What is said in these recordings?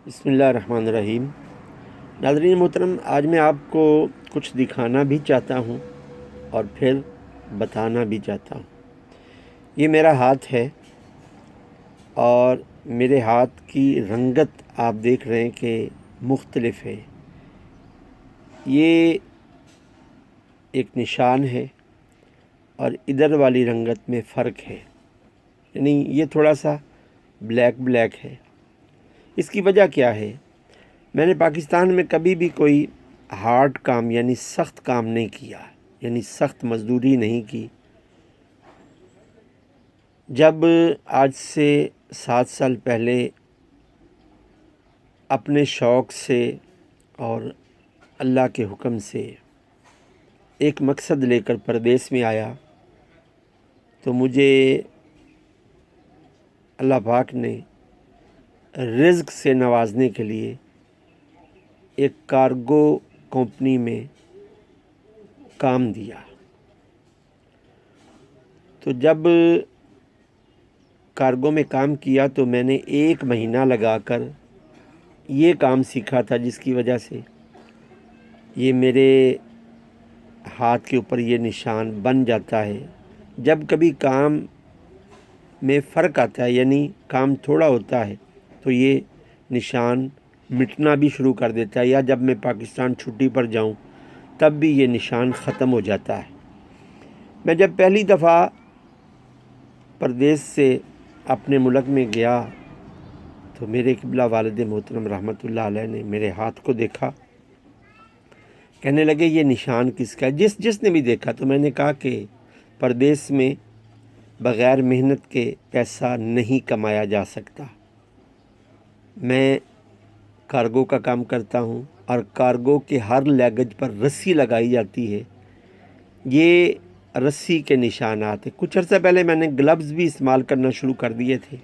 بسم اللہ الرحمن الرحیم۔ ناظرین محترم، آج میں آپ کو کچھ دکھانا بھی چاہتا ہوں اور پھر بتانا بھی چاہتا ہوں۔ یہ میرا ہاتھ ہے اور میرے ہاتھ کی رنگت آپ دیکھ رہے ہیں کہ مختلف ہے۔ یہ ایک نشان ہے اور ادھر والی رنگت میں فرق ہے، یعنی یہ تھوڑا سا بلیک ہے۔ اس کی وجہ کیا ہے؟ میں نے پاکستان میں کبھی بھی کوئی ہارڈ کام یعنی سخت کام نہیں کیا، یعنی سخت مزدوری نہیں کی۔ جب آج سے 7 سال پہلے اپنے شوق سے اور اللہ کے حکم سے ایک مقصد لے کر پردیس میں آیا تو مجھے اللہ پاک نے رزق سے نوازنے کے لیے ایک کارگو کمپنی میں کام دیا۔ تو جب کارگو میں کام کیا تو میں نے 1 مہینہ لگا کر یہ کام سیکھا تھا، جس کی وجہ سے یہ میرے ہاتھ کے اوپر یہ نشان بن جاتا ہے۔ جب کبھی کام میں فرق آتا ہے، یعنی کام تھوڑا ہوتا ہے، تو یہ نشان مٹنا بھی شروع کر دیتا ہے، یا جب میں پاکستان چھٹی پر جاؤں تب بھی یہ نشان ختم ہو جاتا ہے۔ میں جب پہلی دفعہ پردیس سے اپنے ملک میں گیا تو میرے قبلہ والد محترم رحمۃ اللہ علیہ نے میرے ہاتھ کو دیکھا، کہنے لگے یہ نشان کس کا ہے؟ جس نے بھی دیکھا تو میں نے کہا کہ پردیس میں بغیر محنت کے پیسہ نہیں کمایا جا سکتا۔ میں کارگو کا کام کرتا ہوں اور کارگو کے ہر لیگج پر رسی لگائی جاتی ہے۔ یہ رسی کے نشانات ہیں۔ کچھ عرصہ پہلے میں نے گلوز بھی استعمال کرنا شروع کر دیے تھے،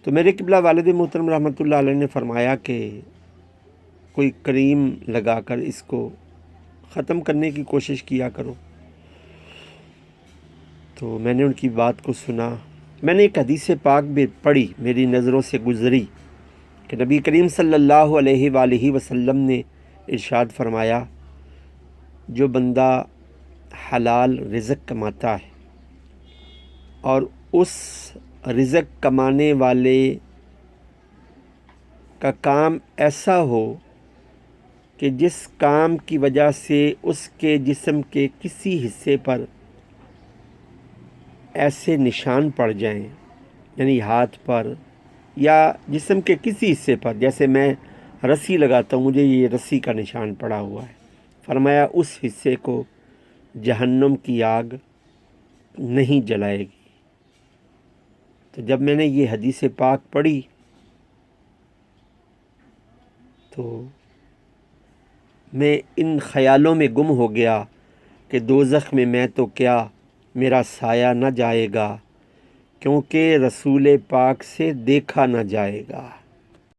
تو میرے قبلہ والد محترم رحمۃ اللہ علیہ نے فرمایا کہ کوئی کریم لگا کر اس کو ختم کرنے کی کوشش کیا کرو۔ تو میں نے ان کی بات کو سنا۔ میں نے ایک حدیث پاک بھی پڑھی، میری نظروں سے گزری، کہ نبی کریم صلی اللہ علیہ وآلہ وسلم نے ارشاد فرمایا، جو بندہ حلال رزق کماتا ہے اور اس رزق کمانے والے کا کام ایسا ہو کہ جس کام کی وجہ سے اس کے جسم کے کسی حصے پر ایسے نشان پڑ جائیں، یعنی ہاتھ پر یا جسم کے کسی حصے پر، جیسے میں رسی لگاتا ہوں، مجھے یہ رسی کا نشان پڑا ہوا ہے، فرمایا اس حصے کو جہنم کی آگ نہیں جلائے گی۔ تو جب میں نے یہ حدیث پاک پڑھی تو میں ان خیالوں میں گم ہو گیا کہ دوزخ میں تو کیا میرا سایہ نہ جائے گا، کیونکہ رسول پاک سے دیکھا نہ جائے گا۔